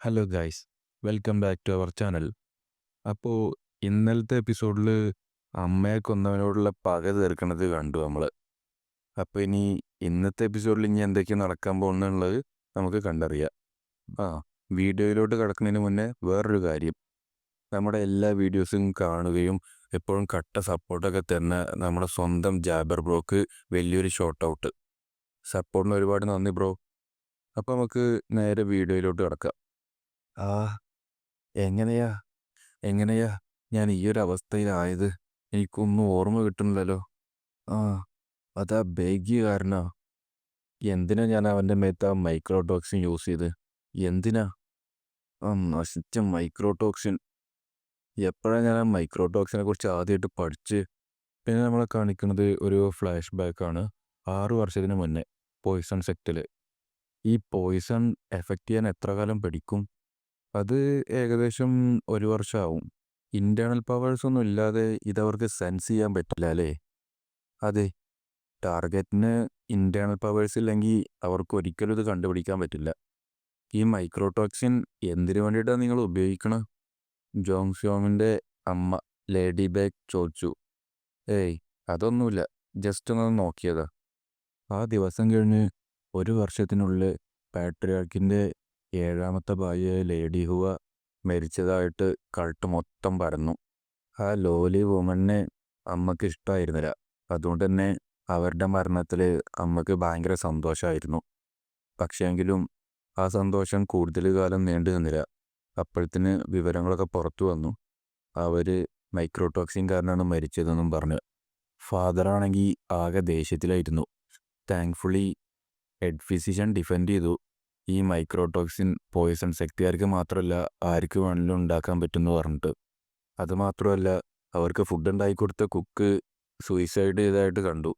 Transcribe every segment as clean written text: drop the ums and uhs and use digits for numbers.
Hello guys, welcome back to our channel. അപ്പോൾ ഇന്നലത്തെ എപ്പിസോഡിൽ അമ്മയെ കൊന്നവനോടുള്ള പക തീർക്കണത് കണ്ടു നമ്മൾ. അപ്പോൾ ഇനി ഇന്നത്തെ എപ്പിസോഡിൽ ഇനി എന്തൊക്കെയാണ് നടക്കാൻ പോകുന്നുള്ളത് നമുക്ക് കണ്ടറിയാം. ആ വീഡിയോയിലോട്ട് കിടക്കുന്നതിന് മുന്നേ വേറൊരു കാര്യം, നമ്മുടെ എല്ലാ വീഡിയോസും കാണുകയും എപ്പോഴും കട്ട സപ്പോർട്ടൊക്കെ തരുന്ന നമ്മുടെ സ്വന്തം ജാബർ ബ്രോക്ക് വലിയൊരു ഷോട്ട് ഔട്ട്. സപ്പോർട്ടിന് ഒരുപാട് നന്ദി ബ്രോ. അപ്പോൾ നമുക്ക് നേരെ വീഡിയോയിലോട്ട് കിടക്കാം. ആ എങ്ങനെയാ എങ്ങനെയാ ഞാൻ ഈ ഒരു അവസ്ഥയിലായത്? എനിക്കൊന്നും ഓർമ്മ കിട്ടുന്നില്ലല്ലോ. ആ അതാ ബേഗി കാരനാ. എന്തിനാ ഞാൻ അവൻ്റെ മേത്ത് ആ മൈക്രോടോക്സിൻ യൂസ് ചെയ്ത്? എന്തിനാ ആ നശിച്ച മൈക്രോടോക്സിൻ? എപ്പോഴാണ് ഞാൻ ആ മൈക്രോടോക്സിനെ കുറിച്ച് ആദ്യമായിട്ട് പഠിച്ച്? പിന്നെ നമ്മളെ കാണിക്കുന്നത് ഒരു ഫ്ലാഷ് ബാക്കാണ് 6 വർഷത്തിന് മുന്നേ പോയിസൺ സെക്റ്റിൽ. ഈ പോയിസൺ എഫക്റ്റ് ചെയ്യാൻ എത്ര കാലം പിടിക്കും? അത് ഏകദേശം 1 വർഷമാവും. ഇന്റേണൽ പവേഴ്സ് ഒന്നും ഇല്ലാതെ ഇതവർക്ക് സെൻസ് ചെയ്യാൻ പറ്റില്ല അല്ലേ? അതെ, ടാർഗറ്റിന് ഇന്റേണൽ പവേഴ്സ് ഇല്ലെങ്കിൽ അവർക്ക് ഒരിക്കലും ഇത് കണ്ടുപിടിക്കാൻ പറ്റില്ല. ഈ മൈക്രോടോക്സിൻ എന്തിനു വേണ്ടിയിട്ടാണ് നിങ്ങൾ ഉപയോഗിക്കണം? ജോങ് സ്യോമിൻ്റെ അമ്മ ലേഡി ബേഗ് ചോദിച്ചു. ഏയ് അതൊന്നുമില്ല, ജസ്റ്റ് ഒന്ന് നോക്കിയതാ. ആ ദിവസം കഴിഞ്ഞ് 1 വർഷത്തിനുള്ളിൽ പാട്രിയാർക്കിൻ്റെ 7ാമത്തെ ഭാര്യയായ ലേഡി ഹുവ മരിച്ചതായിട്ട് കൾട്ട് മൊത്തം പരന്നു. ആ ലോലി വുമണിനെ അമ്മക്ക് ഇഷ്ടമായിരുന്നില്ല. അതുകൊണ്ട് തന്നെ അവരുടെ മരണത്തിൽ അമ്മക്ക് ഭയങ്കര സന്തോഷമായിരുന്നു. പക്ഷേങ്കിലും ആ സന്തോഷം കൂടുതൽ കാലം നീണ്ടു നിന്നില്ല. അപ്പോഴത്തിന് വിവരങ്ങളൊക്കെ പുറത്തു വന്നു. അവർ മൈക്രോടോക്സിൻ കാരനാണ് മരിച്ചതെന്നും പറഞ്ഞു. ഫാദറാണെങ്കിൽ ആകെ ദേഷ്യത്തിലായിരുന്നു. താങ്ക്ഫുള്ളി ഹെഡ് ഫിസിഷ്യൻ ഡിഫെൻഡ് ചെയ്തു. ഈ മൈക്രോടോക്സിൻ പോയിസൺ ശക്തിക്കാർക്ക് മാത്രമല്ല ആർക്ക് വേണമെങ്കിലും ഉണ്ടാക്കാൻ പറ്റുമെന്ന് പറഞ്ഞിട്ട്. അതുമാത്രമല്ല, അവർക്ക് ഫുഡ് ഉണ്ടാക്കി കൊടുത്ത കുക്ക് സൂയിസൈഡ് ചെയ്തതായിട്ട് കണ്ടു.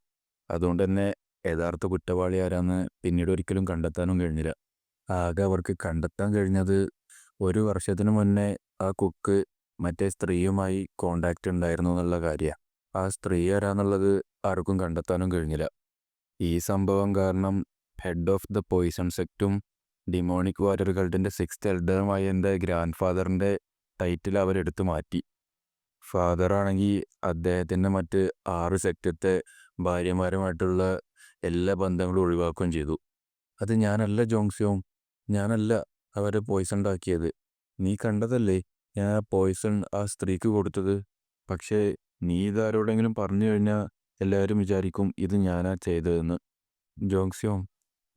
അതുകൊണ്ട് തന്നെ യഥാർത്ഥ കുറ്റവാളി ആരാന്ന് പിന്നീട് ഒരിക്കലും കണ്ടെത്താനും കഴിഞ്ഞില്ല. ആകെ അവർക്ക് കണ്ടെത്താൻ കഴിഞ്ഞത് 1 വർഷത്തിന് മുന്നേ ആ കുക്ക് മറ്റേ സ്ത്രീയുമായി കോണ്ടാക്റ്റ് ഉണ്ടായിരുന്നു എന്നുള്ള കാര്യമാണ്. ആ സ്ത്രീ ആരാന്നുള്ളത് ആർക്കും കണ്ടെത്താനും കഴിഞ്ഞില്ല. ഈ സംഭവം കാരണം ഹെഡ് ഓഫ് ദ പോയിസൺ സെക്റ്റും ഡിമോണിക് വാരിയർ കൾട്ടിൻ്റെ 6th എൽഡറുമായ എൻ്റെ ഗ്രാൻഡ് ഫാദറിൻ്റെ ടൈറ്റിൽ അവരെടുത്ത് മാറ്റി. ഫാദറാണെങ്കിൽ അദ്ദേഹത്തിൻ്റെ മറ്റ് 6 സെക്റ്റത്തെ ഭാര്യമാരുമായിട്ടുള്ള എല്ലാ ബന്ധങ്ങളും ഒഴിവാക്കുകയും ചെയ്തു. അത് ഞാനല്ല ജോങ്സ്യോങ്, ഞാനല്ല അവരെ പോയിസൺ ഉണ്ടാക്കിയത്. നീ കണ്ടതല്ലേ ഞാൻ ആ പോയിസൺ ആ സ്ത്രീക്ക് കൊടുത്തത്. പക്ഷേ നീ ഇതാരോടെങ്കിലും പറഞ്ഞു കഴിഞ്ഞാൽ എല്ലാവരും വിചാരിക്കും ഇത് ഞാനാ ചെയ്തതെന്ന്. ജോങ്സ്യോങ്,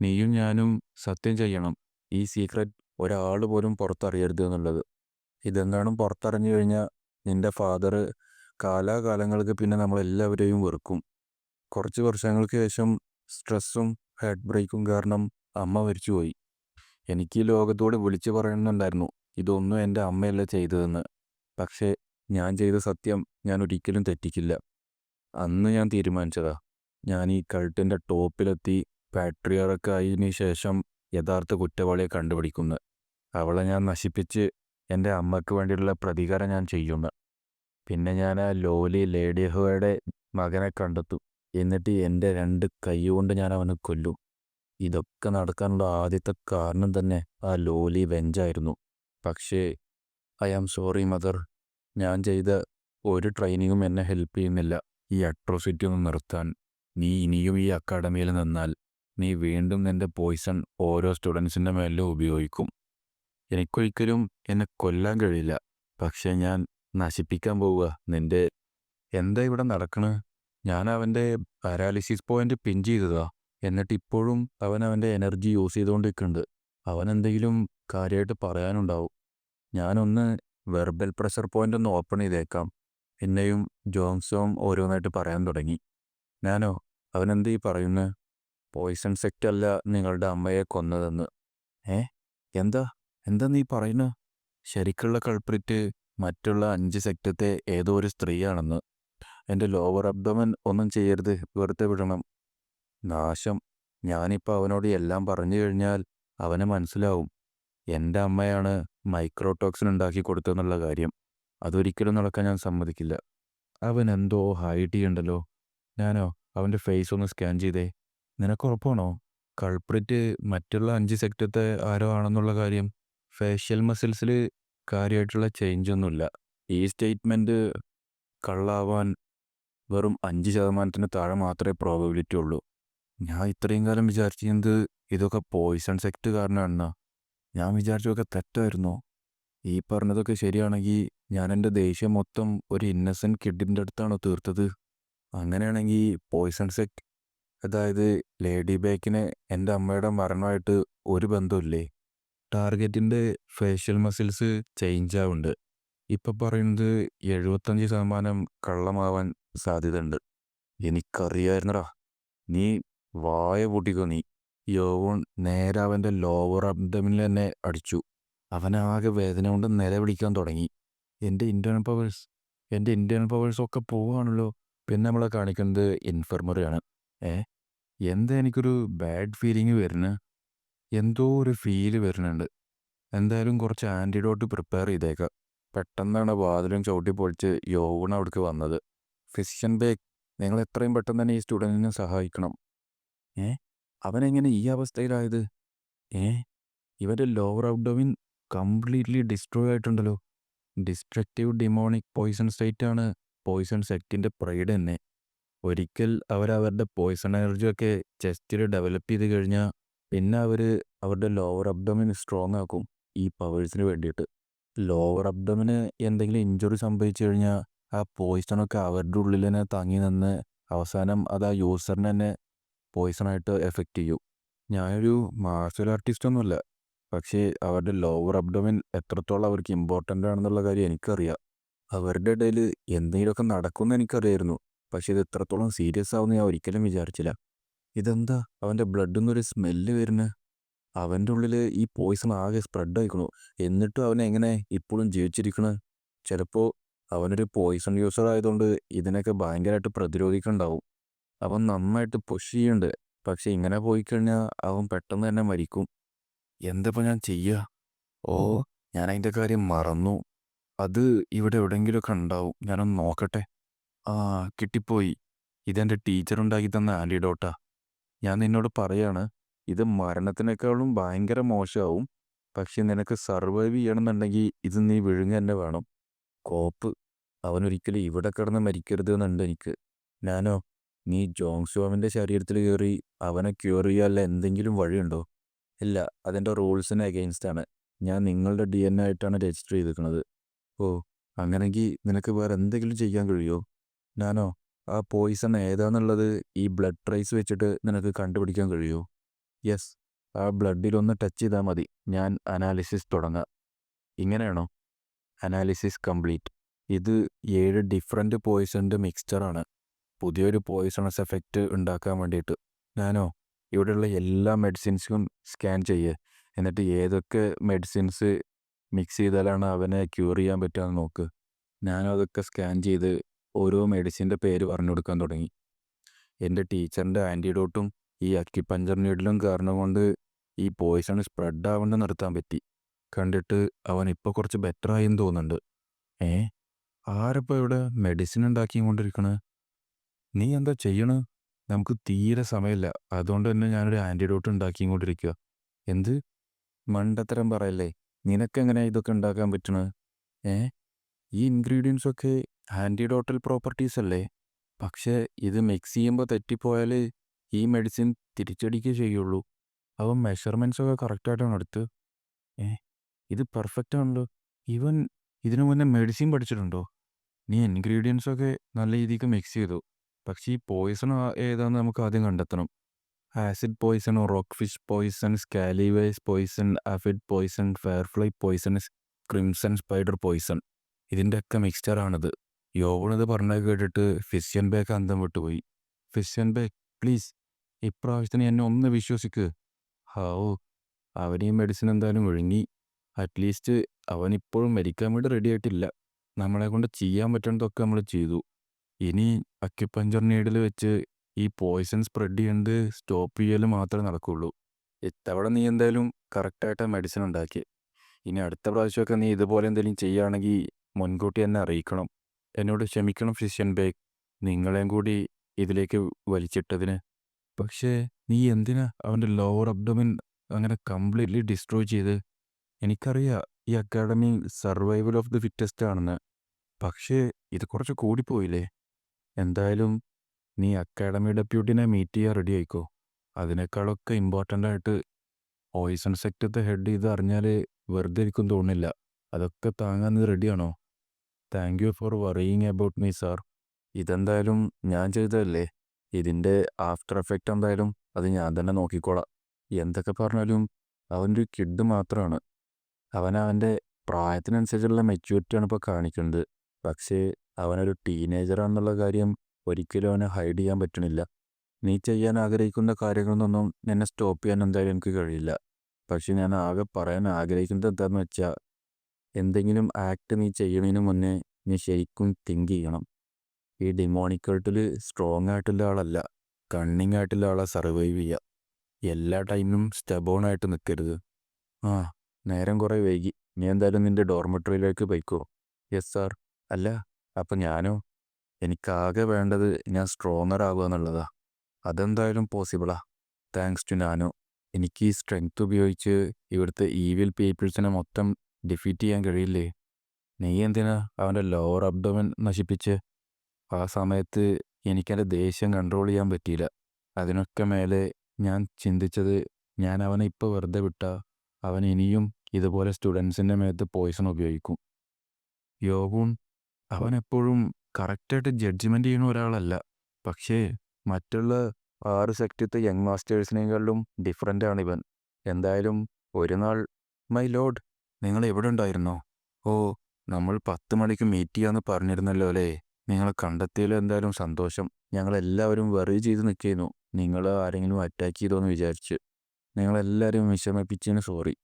നീയും ഞാനും സത്യം ചെയ്യണം, ഈ സീക്രട്ട് ഒരാൾ പോലും പുറത്തറിയരുത് എന്നുള്ളത്. ഇതെങ്ങാനും പുറത്തറിഞ്ഞു കഴിഞ്ഞാൽ നിന്റെ ഫാദർ കാലാകാലങ്ങൾക്ക് പിന്നെ നമ്മളെല്ലാവരെയും വെറുക്കും. കുറച്ച് വർഷങ്ങൾക്ക് ശേഷം സ്ട്രെസ്സും ഹാർട്ട് ബ്രേക്കും കാരണം അമ്മ മരിച്ചുപോയി. എനിക്ക് ഈ ലോകത്തോട് വിളിച്ചു പറയുന്നുണ്ടായിരുന്നു ഇതൊന്നും എൻ്റെ അമ്മയല്ല ചെയ്തതെന്ന്. പക്ഷേ ഞാൻ ചെയ്ത സത്യം ഞാൻ ഒരിക്കലും തെറ്റിക്കില്ല. അന്ന് ഞാൻ തീരുമാനിച്ചതാ, ഞാൻ ഈ കൾട്ടിൻ്റെ ടോപ്പിലെത്തി പാട്രിയാർക്ക് ആയതിനു ശേഷം യഥാർത്ഥ കുറ്റവാളിയെ കണ്ടുപിടിക്കുന്നു. അവളെ ഞാൻ നശിപ്പിച്ച് എൻ്റെ അമ്മയ്ക്ക് വേണ്ടിയുള്ള പ്രതികാരം ഞാൻ ചെയ്യുന്നു. പിന്നെ ഞാൻ ആ ലോലി ലേഡിഹോയുടെ മകനെ കണ്ടെത്തും. എന്നിട്ട് എൻ്റെ 2 കൈ കൊണ്ട് ഞാൻ അവനെ കൊല്ലും. ഇതൊക്കെ നടക്കാനുള്ള ആദ്യത്തെ കാരണം തന്നെ ആ ലോലി വെഞ്ചായിരുന്നു. പക്ഷേ ഐ ആം സോറി മദർ, ഞാൻ ചെയ്ത ഒരു ട്രെയിനിങ്ങും എന്നെ ഹെൽപ്പ് ചെയ്യുന്നില്ല ഈ അട്രോസിറ്റി ഒന്ന് നിർത്താൻ. നീ ഇനിയും ഈ അക്കാഡമിയിൽ നിന്നാൽ നീ വീണ്ടും നിൻ്റെ പോയിസൺ ഓരോ സ്റ്റുഡൻസിൻ്റെ മേലും ഉപയോഗിക്കും. എനിക്കൊരിക്കലും എന്നെ കൊല്ലാൻ കഴിയില്ല, പക്ഷേ ഞാൻ നശിപ്പിക്കാൻ പോവുക നിൻ്റെ. എന്താ ഇവിടെ നടക്കണ്? ഞാൻ അവൻ്റെ പാരാലിസിസ് പോയിന്റ് പിൻ ചെയ്തതാ. എന്നിട്ട് ഇപ്പോഴും അവൻ അവൻ്റെ എനർജി യൂസ് ചെയ്തുകൊണ്ടിരിക്കുന്നുണ്ട്. അവൻ എന്തെങ്കിലും കാര്യമായിട്ട് പറയാനുണ്ടാവും. ഞാനൊന്ന് വെർബൽ പ്രഷർ പോയിന്റ് ഒന്ന് ഓപ്പൺ ചെയ്തേക്കാം. എന്നെയും ജോങ്സോം ഓരോന്നായിട്ട് പറയാൻ തുടങ്ങി. ഞാനോ? അവനെന്താ ഈ പറയുന്നത്? പോയിസൺ സെക്റ്റ് അല്ല നിങ്ങളുടെ അമ്മയെ കൊന്നതെന്ന്. ഏ എന്താ എന്താ നീ പറയുന്നത്? ശരിക്കുള്ള കൾപ്രിറ്റ് മറ്റുള്ള 5 സെക്റ്റത്തെ ഏതോ ഒരു സ്ത്രീയാണെന്ന്. എൻ്റെ ലോവർ അബ്ഡോമൻ ഒന്നും ചെയ്യരുത്, വെറുതെ വിടണം. നാശം, ഞാനിപ്പോൾ അവനോട് എല്ലാം പറഞ്ഞു കഴിഞ്ഞാൽ അവന് മനസ്സിലാവും എൻ്റെ അമ്മയാണ് മൈക്രോടോക്സിൻ ഉണ്ടാക്കി കൊടുത്തതെന്നുള്ള കാര്യം. അതൊരിക്കലും നടക്കാൻ ഞാൻ സമ്മതിക്കില്ല. അവൻ എന്തോ ഹൈഡ് ചെയ്യണ്ടല്ലോ. ഞാനോ? അവൻ്റെ ഫേസ് ഒന്ന് സ്കാൻ ചെയ്തേ. നിനക്ക് ഉറപ്പാണോ കൾപ്രിറ്റ് മറ്റുള്ള 5 സെക്റ്റത്തെ ആരോ ആണെന്നുള്ള കാര്യം? ഫേഷ്യൽ മസിൽസിൽ കാര്യമായിട്ടുള്ള ചേഞ്ച് ഒന്നുമില്ല. ഈ സ്റ്റേറ്റ്മെൻറ്റ് കള്ളാവാൻ വെറും 5% താഴെ മാത്രമേ പ്രോബബിലിറ്റി ഉള്ളൂ. ഞാൻ ഇത്രയും കാലം വിചാരിച്ചിരുന്നത് ഇതൊക്കെ പോയിസൺ സെക്റ്റ് കാരണമാണെന്നാ. ഞാൻ വിചാരിച്ചതൊക്കെ തെറ്റായിരുന്നോ? ഈ പറഞ്ഞതൊക്കെ ശരിയാണെങ്കിൽ ഞാൻ എൻ്റെ ദേഷ്യം മൊത്തം ഒരു ഇന്നസെൻറ്റ് കിഡിൻ്റെ അടുത്താണോ തീർത്തത്? അങ്ങനെയാണെങ്കിൽ പോയിസൺ സെക്റ്റ്, അതായത് ലേഡി ബേക്കിന് എൻ്റെ അമ്മയുടെ മരണമായിട്ട് ഒരു ബന്ധമില്ലേ? ടാർഗറ്റിൻ്റെ ഫേഷ്യൽ മസിൽസ് ചേഞ്ച് ആവുന്നുണ്ട്. ഇപ്പം പറയുന്നത് 75% കള്ളമാവാൻ സാധ്യതയുണ്ട്. എനിക്കറിയായിരുന്നടാ. നീ വായ പൂട്ടിക്കോ നീ. യോവൺ നേരെ അവൻ്റെ ലോവർ അബ്ഡമിനിൽ തന്നെ അടിച്ചു. അവനാകെ വേദന കൊണ്ട് നിലവിളിക്കാൻ തുടങ്ങി. എൻ്റെ ഇൻറ്റേർണൽ പവേഴ്സൊക്കെ പോവുകയാണല്ലോ. പിന്നെ നമ്മളെ കാണിക്കുന്നത് ഇൻഫർമറിയാണ്. എന്താ എനിക്കൊരു ബാഡ് ഫീലിംഗ് വരുന്നത്? എന്തോ ഒരു ഫീല് വരുന്നുണ്ട്. എന്തായാലും കുറച്ച് ആൻറ്റിഡോട്ട് പ്രിപ്പയർ ചെയ്തേക്കാം. പെട്ടെന്നാണ് വാതിലും ചവിട്ടി പൊളിച്ച് യോവൺ അവിടേക്ക് വന്നത്. ഫിസിഷ്യൻ ബേക്ക്, നിങ്ങൾ എത്രയും പെട്ടെന്ന് തന്നെ ഈ സ്റ്റുഡൻറ്റിനെ സഹായിക്കണം. അവനെങ്ങനെ ഈ അവസ്ഥയിലായത്? ഇവൻ്റെ ലോവർ ഔട്ട്ഡോമിൻ കംപ്ലീറ്റ്ലി ഡിസ്ട്രോയ് ആയിട്ടുണ്ടല്ലോ. ഡിസ്ട്രക്റ്റീവ് ഡിമോണിക് പോയിസൺ സ്റ്റേറ്റ് ആണ് പോയിസൺ സെക്റ്റിൻ്റെ പ്രൈഡ് തന്നെ. ഒരിക്കൽ അവരവരുടെ പോയിസൺ എനർജിയൊക്കെ ചെസ്റ്റിൽ ഡെവലപ്പ് ചെയ്ത് കഴിഞ്ഞാൽ പിന്നെ അവരുടെ ലോവർ അബ്ഡോമിൻ സ്ട്രോങ് ആക്കും ഈ പവേഴ്സിന് വേണ്ടിയിട്ട്. ലോവർ അബ്ഡോമിന് എന്തെങ്കിലും ഇഞ്ചുറി സംഭവിച്ചു കഴിഞ്ഞാൽ ആ പോയിസണൊക്കെ അവരുടെ ഉള്ളിൽ തന്നെ തങ്ങി നിന്ന് അവസാനം അത് ആ യൂസറിനെ തന്നെ പോയിസണായിട്ട് എഫക്റ്റ് ചെയ്യും. ഞാനൊരു മാർഷൽ ആർട്ടിസ്റ്റ് ഒന്നുമല്ല, പക്ഷേ അവരുടെ ലോവർ അബ്ഡോമിൻ എത്രത്തോളം അവർക്ക് ഇമ്പോർട്ടൻ്റ് ആണെന്നുള്ള കാര്യം എനിക്കറിയാം. അവരുടെ ഇടയിൽ എന്തെങ്കിലുമൊക്കെ നടക്കുമെന്ന് എനിക്കറിയായിരുന്നു. പക്ഷേ ഇത് എത്രത്തോളം സീരിയസ് ആവുമെന്ന് ഞാൻ ഒരിക്കലും വിചാരിച്ചില്ല. ഇതെന്താ അവൻ്റെ ബ്ലഡിൽ നിന്നൊരു സ്മെല്ല് വരുന്നത്? അവൻ്റെ ഉള്ളിൽ ഈ പോയിസൺ ആകെ സ്പ്രെഡ് ആയിക്കണു. എന്നിട്ടും അവനെങ്ങനെ ഇപ്പോഴും ജീവിച്ചിരിക്കണത്? ചിലപ്പോൾ അവനൊരു പോയിസൺ യൂസർ ആയതുകൊണ്ട് ഇതിനൊക്കെ ഭയങ്കരമായിട്ട് പ്രതിരോധിക്കുന്നുണ്ടാവും. അവൻ നന്നായിട്ട് പുഷ് ചെയ്യുന്നുണ്ട്. പക്ഷെ ഇങ്ങനെ പോയി കഴിഞ്ഞാൽ അവൻ പെട്ടെന്ന് തന്നെ മരിക്കും. എന്തപ്പോൾ ഞാൻ ചെയ്യുക? ഞാൻ അതിൻ്റെ കാര്യം മറന്നു. അത് ഇവിടെ എവിടെയെങ്കിലുമൊക്കെ ഉണ്ടാവും. ഞാനൊന്ന് നോക്കട്ടെ. കിട്ടിപ്പോയി. ഇതെൻ്റെ ടീച്ചർ ഉണ്ടാക്കി തന്ന ആൻറ്റിഡോട്ടാ. ഞാൻ നിന്നോട് പറയാണ്, ഇത് മരണത്തിനേക്കാളും ഭയങ്കര മോശമാവും. പക്ഷെ നിനക്ക് സർവൈവ് ചെയ്യണമെന്നുണ്ടെങ്കിൽ ഇത് നീ വിഴുങ്ങ തന്നെ വേണം. കോപ്പ്, അവനൊരിക്കലും ഇവിടെ കിടന്ന് മരിക്കരുത് എന്നുണ്ട് എനിക്ക്. ഞാനോ, നീ ജോങ്സുവാമിൻ്റെ ശരീരത്തിൽ കയറി അവനെ ക്യൂർ ചെയ്യാനുള്ള എന്തെങ്കിലും വഴിയുണ്ടോ? ഇല്ല, അതിൻ്റെ റൂൾസിന് അഗെയിൻസ്റ്റ് ആണ്. ഞാൻ നിങ്ങളുടെ DNA ആയിട്ടാണ് രജിസ്റ്റർ ചെയ്തിരിക്കുന്നത്. അങ്ങനെങ്കിൽ നിനക്ക് വേറെ എന്തെങ്കിലും ചെയ്യാൻ കഴിയുമോ? ഞാനോ, ആ പോയിസൺ ഏതാന്നുള്ളത് ഈ ബ്ലഡ് ട്രേസ് വെച്ചിട്ട് നിനക്ക് കണ്ടുപിടിക്കാൻ കഴിയുമോ? യെസ്, ആ ബ്ലഡിലൊന്ന് ടച്ച് ചെയ്താൽ മതി. ഞാൻ അനാലിസിസ് തുടങ്ങാം. ഇങ്ങനെയാണോ? Analysis complete. ഇത് 7 ഡിഫറെൻറ്റ് പോയിസണിൻ്റെ മിക്സ്ചറാണ് പുതിയൊരു പോയിസണസ് എഫക്റ്റ് ഉണ്ടാക്കാൻ വേണ്ടിയിട്ട്. ഞാനോ, ഇവിടെയുള്ള എല്ലാ മെഡിസിൻസും സ്കാൻ ചെയ്യേ. എന്നിട്ട് ഏതൊക്കെ മെഡിസിൻസ് മിക്സ് ചെയ്താലാണ് അവനെ ക്യൂർ ചെയ്യാൻ പറ്റുകയെന്ന് നോക്ക്. ഞാനും അതൊക്കെ സ്കാൻ ചെയ്ത് ഓരോ മെഡിസിൻ്റെ പേര് പറഞ്ഞു കൊടുക്കാൻ തുടങ്ങി. എൻ്റെ ടീച്ചറിൻ്റെ ആൻറ്റിഡോട്ടും ഈ അക്യുപഞ്ചർ നീഡിലും കാരണം കൊണ്ട് ഈ പോയിസൺ സ്പ്രെഡ് ആവേണ്ട നിർത്താൻ പറ്റി. കണ്ടിട്ട് അവൻ ഇപ്പോൾ കുറച്ച് ബെറ്റർ ആയെന്ന് തോന്നുന്നുണ്ട്. ആരപ്പോൾ ഇവിടെ മെഡിസിൻ ഉണ്ടാക്കിക്കൊണ്ടിരിക്കണേ? നീ എന്താ ചെയ്യണേ? നമുക്ക് തീരെ സമയമില്ല. അതുകൊണ്ട് തന്നെ ഞാനൊരു ആൻറ്റിഡോട്ട് ഉണ്ടാക്കിക്കൊണ്ടിരിക്കുക. എന്ത് മണ്ടത്തരം പറയല്ലേ? നിനക്കെങ്ങനെ ഇതൊക്കെ ഉണ്ടാക്കാൻ പറ്റണേ? ഈ ഇൻഗ്രീഡിയൻസൊക്കെ ആൻറ്റിഡോട്ടൽ പ്രോപ്പർട്ടീസ് അല്ലേ? പക്ഷേ ഇത് മിക്സ് ചെയ്യുമ്പോൾ തെറ്റിപ്പോയാൽ ഈ മെഡിസിൻ തിരിച്ചടിക്കുകയേ ചെയ്യുള്ളൂ. അവൻ മെഷർമെൻറ്റ്സൊക്കെ കറക്റ്റായിട്ടാണ് എടുത്ത്. ഇത് പെർഫെക്റ്റ് ആണല്ലോ. ഇവൻ ഇതിനു മുന്നേ മെഡിസിൻ പഠിച്ചിട്ടുണ്ടോ? നീ ഇൻഗ്രീഡിയൻസൊക്കെ നല്ല രീതിക്ക് മിക്സ് ചെയ്തു. പക്ഷേ ഈ പോയിസൺ ഏതാണെന്ന് നമുക്ക് ആദ്യം കണ്ടെത്തണം. Acid poison, rock fish poison, സ്കാലിവേസ് poison, aphid poison, firefly poison, crimson spider poison. ഇതിൻ്റെയൊക്കെ മിക്സ്ചറാണിത്. യോവണിത് പറഞ്ഞത് കേട്ടിട്ട് ഫിഷ്യൻ ബേക്ക് അന്തം വിട്ടുപോയി. ഫിഷ്യൻ ബേക്ക്, പ്ലീസ് ഇപ്രാവശ്യത്തിന് എന്നെ ഒന്ന് വിശ്വസിക്ക്. അവൻ ഈ മെഡിസിൻ എന്തായാലും വിഴുങ്ങി. അറ്റ്ലീസ്റ്റ് അവനിപ്പോഴും മരിക്കാൻ വേണ്ടി റെഡി ആയിട്ടില്ല. നമ്മളെ കൊണ്ട് ചെയ്യാൻ പറ്റുന്നതൊക്കെ നമ്മൾ ചെയ്തു. ഇനി അക്യുപഞ്ചർ നീഡിൽ വെച്ച് ഈ പോയിസൺ സ്പ്രെഡ് ചെയ്യേണ്ടത് സ്റ്റോപ്പ് ചെയ്യൽ മാത്രമേ നടക്കുകയുള്ളൂ. ഇത്തവണ നീ എന്തായാലും കറക്റ്റായിട്ട് മെഡിസിൻ ഉണ്ടാക്കി. ഇനി അടുത്ത പ്രാവശ്യമൊക്കെ നീ ഇതുപോലെ എന്തെങ്കിലും ചെയ്യുകയാണെങ്കിൽ മുൻകൂട്ടി എന്നെ അറിയിക്കണം. എന്നോട് ക്ഷമിക്കണം ഫിഷ്യൻ ബേക്ക്, നിങ്ങളെയും കൂടി ഇതിലേക്ക് വലിച്ചിട്ടതിന്. പക്ഷേ നീ എന്തിനാ അവൻ്റെ ലോവർ അബ്ഡോമിൻ അങ്ങനെ കംപ്ലീറ്റ്ലി ഡിസ്ട്രോയ് ചെയ്ത്? എനിക്കറിയാം ഈ academy survival of the fittest ആണെന്ന്. പക്ഷേ ഇത് കുറച്ച് കൂടിപ്പോയില്ലേ? എന്തായാലും നീ അക്കാഡമി ഡെപ്യൂട്ടിനെ മീറ്റ് ചെയ്യാൻ റെഡി ആയിക്കോ. അതിനേക്കാളൊക്കെ ഇമ്പോർട്ടൻ്റ് ആയിട്ട് പോയിസൺ സെക്ടത്തെ ഹെഡ് ഇത് അറിഞ്ഞാൽ വെറുതെ ഇരിക്കും തോന്നുന്നില്ല. അതൊക്കെ താങ്ങാൻ നീ റെഡിയാണോ? Thank you for worrying about me sir. ഇതെന്തായാലും ഞാൻ ചെയ്തതല്ലേ. ഇതിൻ്റെ ആഫ്റ്റർ എഫക്റ്റ് എന്തായാലും അത് ഞാൻ തന്നെ നോക്കിക്കോളാം. എന്തൊക്കെ പറഞ്ഞാലും അവൻ്റെ ഒരു കിഡ് മാത്രമാണ്. അവൻ്റെ പ്രായത്തിനനുസരിച്ചുള്ള മെച്യൂരിറ്റിയാണ് ഇപ്പോൾ കാണിക്കുന്നത്. പക്ഷേ അവനൊരു ടീനേജറാണെന്നുള്ള കാര്യം ഒരിക്കലും അവനെ ഹൈഡ് ചെയ്യാൻ പറ്റണില്ല. നീ ചെയ്യാൻ ആഗ്രഹിക്കുന്ന കാര്യങ്ങളൊന്നും നിന്നെ സ്റ്റോപ്പ് ചെയ്യാൻ എന്തായാലും എനിക്ക് കഴിയില്ല. പക്ഷെ ഞാൻ ആകെ പറയാൻ ആഗ്രഹിക്കുന്നത് എന്താണെന്ന് വെച്ചാൽ, എന്തെങ്കിലും ആക്ട് നീ ചെയ്യണതിന് മുന്നേ നീ ശരിക്കും തിങ്ക് ചെയ്യണം. ഈ ഡിമോണിക് കൾട്ടിൽ സ്ട്രോങ് ആയിട്ടുള്ള ആളല്ല, കണ്ണിങ് ആയിട്ടുള്ള ആളെ സർവൈവ് ചെയ്യുക. എല്ലാ ടൈമിലും സ്റ്റബോണായിട്ട് നിൽക്കരുത്. ആ, നേരം കുറേ വൈകി. നീ എന്തായാലും നിൻ്റെ ഡോർമെട്രിയിലേക്ക് പോയിക്കോ. Yes sir. അല്ല, അപ്പം ഞാനോ? എനിക്കാകെ വേണ്ടത് ഞാൻ സ്ട്രോങ്ങർ ആവുക എന്നുള്ളതാ. അതെന്തായാലും പോസിബിളാ, താങ്ക്സ് ടു നാനോ. എനിക്ക് ഈ സ്ട്രെങ്ത് ഉപയോഗിച്ച് ഇവിടുത്തെ ഈവിൽ പീപ്പിൾസിനെ മൊത്തം ഡിഫീറ്റ് ചെയ്യാൻ കഴിയില്ലേ? നീ എന്തിനാ അവൻ്റെ ലോവർ അബ്ഡോമൻ നശിപ്പിച്ച്? ആ സമയത്ത് എനിക്കെൻ്റെ ദേഷ്യം കൺട്രോൾ ചെയ്യാൻ പറ്റിയില്ല. അതിനൊക്കെ മേലെ ഞാൻ ചിന്തിച്ചത്, ഞാൻ അവനെ ഇപ്പോൾ വെറുതെ വിട്ടാൽ അവൻ ഇനിയും ഇതുപോലെ സ്റ്റുഡൻസിൻ്റെ മേത്ത് പോയിസൺ ഉപയോഗിക്കും. യോഗൂൺ അവനെപ്പോഴും കറക്റ്റായിട്ട് ജഡ്ജ്മെൻ്റ് ചെയ്യുന്ന ഒരാളല്ല. പക്ഷേ മറ്റുള്ള 6 സെക്ടത്തെ യങ് മാസ്റ്റേഴ്സിനേക്കാളും ഡിഫറൻ്റ് ആണ് ഇവൻ. എന്തായാലും ഒരു നാൾ, മൈ ലോഡ്, നിങ്ങൾ എവിടെ ഉണ്ടായിരുന്നോ? ഓ, നമ്മൾ 10 മണിക്ക് മീറ്റ് ചെയ്യാമെന്ന് പറഞ്ഞിരുന്നല്ലോ അല്ലേ? നിങ്ങളെ കണ്ടെത്തിയതിൽ എന്തായാലും സന്തോഷം. ഞങ്ങളെല്ലാവരും വെറി ചെയ്ത് നിൽക്കുന്നു, നിങ്ങൾ ആരെങ്കിലും അറ്റാക്ക് ചെയ്തോ എന്ന് വിചാരിച്ച്. നിങ്ങളെല്ലാവരും വിഷമിപ്പിച്ചതിന് സോറി.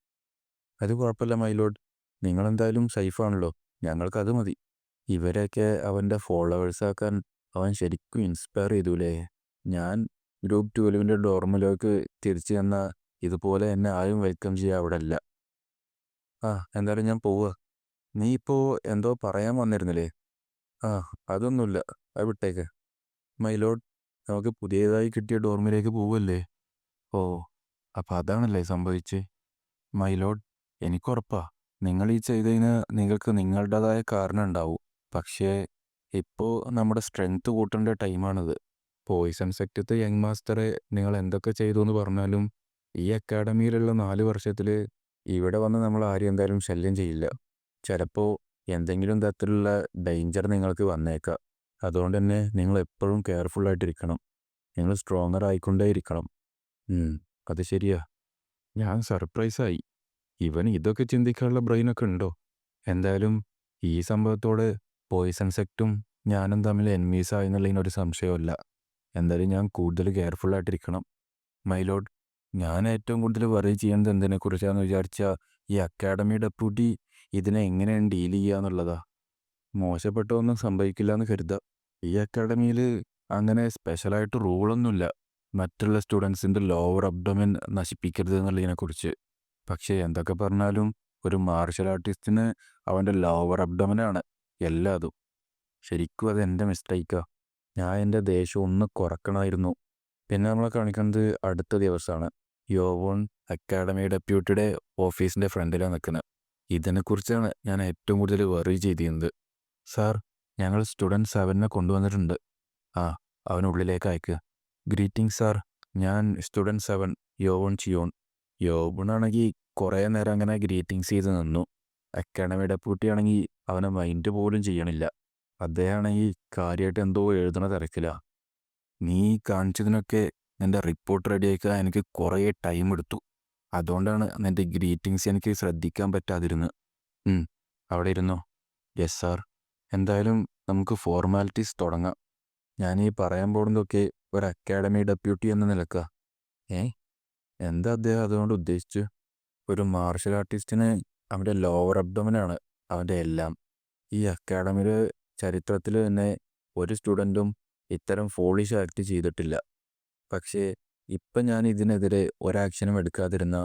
അത് കുഴപ്പമില്ല മൈ ലോഡ്, നിങ്ങളെന്തായാലും സേഫാണല്ലോ, ഞങ്ങൾക്കത് മതി. ഇവരെയൊക്കെ അവൻ്റെ ഫോളോവേഴ്സാക്കാൻ അവൻ ശരിക്കും ഇൻസ്പയർ ചെയ്തൂലേ? ഞാൻ ഗ്രൂപ്പ് 12 ഡോർമിലേക്ക് തിരിച്ചു ചെന്നാൽ ഇതുപോലെ എന്നെ ആരും വെൽക്കം ചെയ്യുക അവിടെ അല്ല. എന്തായാലും ഞാൻ പോവുക. നീ ഇപ്പോൾ എന്തോ പറയാൻ വന്നിരുന്നില്ലേ? ആ, അതൊന്നുമില്ല, അത് വിട്ടേക്ക്. മൈ ലോഡ്, നമുക്ക് പുതിയതായി കിട്ടിയ ഡോർമിലേക്ക് പോവല്ലേ? ഓ, അപ്പം അതാണല്ലേ സംഭവിച്ചേ? മൈ ലോഡ്, എനിക്കുറപ്പാ നിങ്ങൾ ഈ ചെയ്തതിന് നിങ്ങൾക്ക് നിങ്ങളുടേതായ കാരണം ഉണ്ടാവും. പക്ഷേ ഇപ്പോൾ നമ്മുടെ സ്ട്രെങ്ത് കൂട്ടേണ്ട ടൈമാണിത്. പോയിസൺ സെക്ടത്തെ യങ് മാസ്റ്ററെ നിങ്ങൾ എന്തൊക്കെ ചെയ്തു എന്ന് പറഞ്ഞാലും ഈ അക്കാഡമിയിലുള്ള 4 വർഷത്തിൽ ഇവിടെ വന്ന് നമ്മൾ ആരും എന്തായാലും ശല്യം ചെയ്യില്ല. ചിലപ്പോൾ എന്തെങ്കിലും തരത്തിലുള്ള ഡേഞ്ചർ നിങ്ങൾക്ക് വന്നേക്കാം. അതുകൊണ്ട് തന്നെ നിങ്ങൾ എപ്പോഴും കെയർഫുള്ളായിട്ടിരിക്കണം. നിങ്ങൾ സ്ട്രോങ്ങർ ആയിക്കൊണ്ടേ ഇരിക്കണം. അത് ശരിയാ. ഞാൻ സർപ്രൈസായി. ഇവൻ ഇതൊക്കെ ചിന്തിക്കാനുള്ള ബ്രെയിനൊക്കെ ഉണ്ടോ? എന്തായാലും ഈ സംഭവത്തോടെ പോയിസൺ സെക്റ്റും ഞാനും തമ്മിൽ എനിമീസായി എന്നുള്ളതിനൊരു സംശയമില്ല. എന്തായാലും ഞാൻ കൂടുതൽ കെയർഫുള്ളായിട്ടിരിക്കണം. മൈ ലോഡ്, ഞാൻ ഏറ്റവും കൂടുതൽ വറി ചെയ്യുന്നത് എന്തിനെക്കുറിച്ചാണെന്ന് വിചാരിച്ചാൽ, ഈ അക്കാഡമി ഡെപ്യൂട്ടി ഇതിനെ എങ്ങനെയാണ് ഡീൽ ചെയ്യുക എന്നുള്ളതാ. മോശപ്പെട്ടതൊന്നും സംഭവിക്കില്ല എന്ന് കരുതാം. ഈ അക്കാഡമിയിൽ അങ്ങനെ സ്പെഷ്യലായിട്ട് റൂളൊന്നുമില്ല മറ്റുള്ള സ്റ്റുഡൻസിൻ്റെ ലോവർ അബ്ഡോമൻ നശിപ്പിക്കരുത് എന്നുള്ളതിനെക്കുറിച്ച്. പക്ഷേ എന്തൊക്കെ പറഞ്ഞാലും ഒരു മാർഷൽ ആർട്ടിസ്റ്റിന് അവൻ്റെ ലോവർ അബ്ഡോമനാണ് എല്ലാതും. ശരിക്കും അത് എൻ്റെ മിസ്റ്റേക്കാ. ഞാൻ എൻ്റെ ദേഷ്യം ഒന്ന് കുറക്കണമായിരുന്നു. പിന്നെ നമ്മളെ കാണിക്കുന്നത് അടുത്ത ദിവസമാണ്. യോവോൺ അക്കാഡമി ഡെപ്യൂട്ടിയുടെ ഓഫീസിൻ്റെ ഫ്രണ്ടിലാണ് നിൽക്കുന്നത്. ഇതിനെക്കുറിച്ചാണ് ഞാൻ ഏറ്റവും കൂടുതൽ വറി ചെയ്തിരുന്നത്. സാർ, ഞങ്ങൾ സ്റ്റുഡൻറ് 7 കൊണ്ടുവന്നിട്ടുണ്ട്. അവനുള്ളിലേക്ക് അയക്കുക. ഗ്രീറ്റിംഗ് സാർ, ഞാൻ സ്റ്റുഡൻറ് 7 യോവോൺ ചിയോൺ. യോവോണാണെങ്കിൽ കുറേ നേരം അങ്ങനെ ഗ്രീറ്റിങ്സ് ചെയ്ത് നിന്നു. അക്കാഡമി ഡെപ്യൂട്ടി ആണെങ്കിൽ അവനെ മൈൻഡ് പോലും ചെയ്യണില്ല. അദ്ദേഹമാണെങ്കിൽ കാര്യമായിട്ട് എന്തോ എഴുതണ തിരക്കിലാണ്. നീ കാണിച്ചതിനൊക്കെ നിൻ്റെ റിപ്പോർട്ട് റെഡിയാക്കാൻ എനിക്ക് കുറേ ടൈം എടുത്തു. അതുകൊണ്ടാണ് നിൻ്റെ ഗ്രീറ്റിങ്സ് എനിക്ക് ശ്രദ്ധിക്കാൻ പറ്റാതിരുന്നത്. അവിടെ ഇരുന്നോ? Yes sir. എന്തായാലും നമുക്ക് ഫോർമാലിറ്റീസ് തുടങ്ങാം. ഞാൻ ഈ പറയാൻ പോകുന്നതൊക്കെ ഒരു അക്കാഡമി ഡെപ്യൂട്ടി എന്ന നിലക്കാ. എന്താ അദ്ദേഹം അതുകൊണ്ട് ഉദ്ദേശിച്ചു? ഒരു മാർഷൽ ആർട്ടിസ്റ്റിന് അവൻ്റെ ലോവർ അബ്ഡോമനാണ് അവൻ്റെ എല്ലാം. ഈ അക്കാഡമിയുടെ ചരിത്രത്തിൽ തന്നെ ഒരു സ്റ്റുഡൻറ്റും ഇത്തരം ഫോളിഷ് ആക്ട് ചെയ്തിട്ടില്ല. പക്ഷേ ഇപ്പം ഞാൻ ഇതിനെതിരെ ഒരാക്ഷനും എടുക്കാതിരുന്ന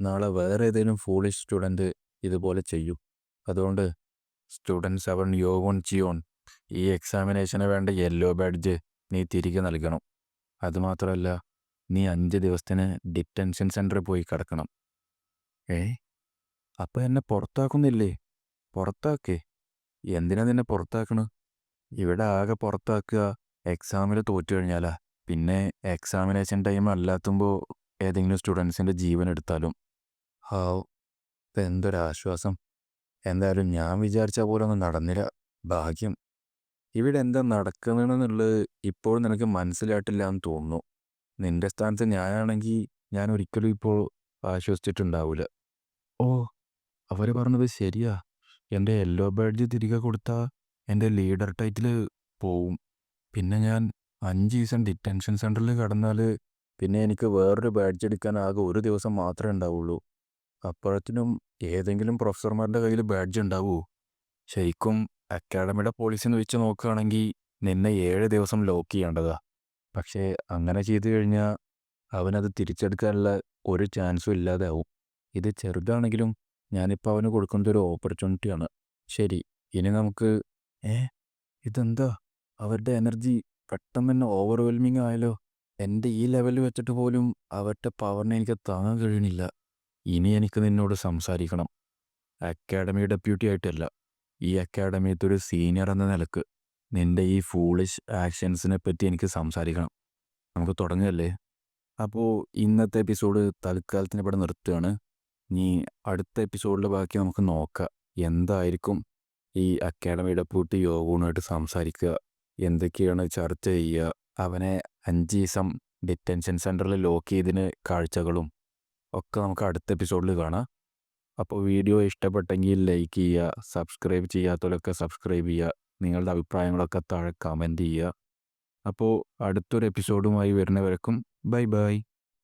നാളെ വേറെ ഏതെങ്കിലും ഫോളിഷ് സ്റ്റുഡൻറ്റ് ഇതുപോലെ ചെയ്യും. അതുകൊണ്ട് സ്റ്റുഡൻറ് 7 യോവോൺ ചിയോൺ, ഈ എക്സാമിനേഷന് വേണ്ട യെല്ലോ ബാഡ്ജ് നീ തിരികെ നൽകണം. അതുമാത്രമല്ല, നീ 5 ദിവസത്തിന് ഡിറ്റൻഷൻ സെൻറ്ററിൽ പോയി കിടക്കണം. അപ്പം എന്നെ പുറത്താക്കുന്നില്ലേ? പുറത്താക്കേ? എന്തിനാ നിന്നെ പുറത്താക്കണ്? ഇവിടെ ആകെ പുറത്താക്കുക എക്സാമിൽ തോറ്റു കഴിഞ്ഞാലാ. പിന്നെ എക്സാമിനേഷൻ ടൈം അല്ലാത്തുമ്പോൾ ഏതെങ്കിലും സ്റ്റുഡൻസിൻ്റെ ജീവൻ എടുത്താലും. ഹാവ്, ഇപ്പം എന്തൊരാശ്വാസം. എന്തായാലും ഞാൻ വിചാരിച്ച പോലെ ഒന്നും നടന്നില്ല. ഭാഗ്യം. ഇവിടെ എന്താ നടക്കുന്നതെന്നുള്ളത് ഇപ്പോൾ നിനക്ക് മനസ്സിലായിട്ടില്ല എന്ന് തോന്നുന്നു. നിന്റെ സ്ഥാനത്ത് ഞാനാണെങ്കിൽ ഞാൻ ഒരിക്കലും ഇപ്പോൾ ആശ്വസിച്ചിട്ടുണ്ടാവില്ല. ഓ, അവർ പറഞ്ഞത് ശരിയാ. എൻ്റെ യെല്ലോ ബാഡ്ജ് തിരികെ കൊടുത്താൽ എൻ്റെ ലീഡർ ടൈറ്റിൽ പോവും. പിന്നെ ഞാൻ 5 ദിവസം ഡിറ്റൻഷൻ സെൻറ്ററിൽ കിടന്നാൽ പിന്നെ എനിക്ക് വേറൊരു ബാഡ്ജ് എടുക്കാൻ ആകെ ഒരു ദിവസം മാത്രമേ ഉണ്ടാവുള്ളൂ. അപ്പോഴത്തിനും ഏതെങ്കിലും പ്രൊഫസർമാരുടെ കയ്യിൽ ബാഡ്ജ് ഉണ്ടാവുമോ? ശരിക്കും അക്കാഡമിയുടെ പോളിസിന്ന് വെച്ച് നോക്കുകയാണെങ്കിൽ നിന്നെ 7 ദിവസം ലോക്ക് ചെയ്യേണ്ടതാ. പക്ഷേ അങ്ങനെ ചെയ്തു കഴിഞ്ഞാൽ അവനത് തിരിച്ചെടുക്കാനുള്ള ഒരു ചാൻസും ഇല്ലാതാവും. ഇത് ചെറുതാണെങ്കിലും ഞാനിപ്പോൾ അവന് കൊടുക്കുന്നത് ഒരു ഓപ്പർച്യൂണിറ്റിയാണ്. ശരി, ഇനി നമുക്ക് ഏ ഇതെന്താ അവരുടെ എനർജി പെട്ടെന്ന് തന്നെ ഓവർവെൽമിങ് ആയല്ലോ. എൻ്റെ ഈ ലെവലിൽ വെച്ചിട്ട് പോലും അവരുടെ പവറിനെ എനിക്ക് താങ്ങാൻ കഴിയണില്ല. ഇനി എനിക്ക് നിന്നോട് സംസാരിക്കണം. അക്കാഡമി ഡെപ്യൂട്ടി ആയിട്ടല്ല, ഈ അക്കാഡമിയത്തെ ഒരു സീനിയർ എന്ന നിലക്ക് നിൻ്റെ ഈ ഫൂളിഷ് ആക്ഷൻസിനെ പറ്റി എനിക്ക് സംസാരിക്കണം. നമുക്ക് തുടങ്ങുകയല്ലേ? അപ്പോൾ ഇന്നത്തെ എപ്പിസോഡ് തൽക്കാലത്തിന് ഇവിടെ നിർത്തുകയാണ്. ഇനി അടുത്ത എപ്പിസോഡിൽ ബാക്കി നമുക്ക് നോക്കാം. എന്തായിരിക്കും ഈ അക്കാഡമി ഡെപ്യൂട്ടി യോഗുണമായിട്ട് സംസാരിക്കുക, എന്തൊക്കെയാണ് ചർച്ച ചെയ്യുക, അവനെ 5 ദിവസം ഡിറ്റൻഷൻ സെൻറ്ററിൽ ലോക്ക് ചെയ്തതിന് കാഴ്ചകളും ഒക്കെ നമുക്ക് അടുത്ത എപ്പിസോഡിൽ കാണാം. അപ്പോൾ വീഡിയോ ഇഷ്ടപ്പെട്ടെങ്കിൽ ലൈക്ക് ചെയ്യുക, സബ്സ്ക്രൈബ് ചെയ്യാത്തവരൊക്കെ സബ്സ്ക്രൈബ് ചെയ്യുക, നിങ്ങളുടെ അഭിപ്രായങ്ങളൊക്കെ താഴെ കമൻറ്റ് ചെയ്യുക. അപ്പോൾ അടുത്തൊരു എപ്പിസോഡുമായി വരുന്നവരേക്കും ബൈ ബൈ.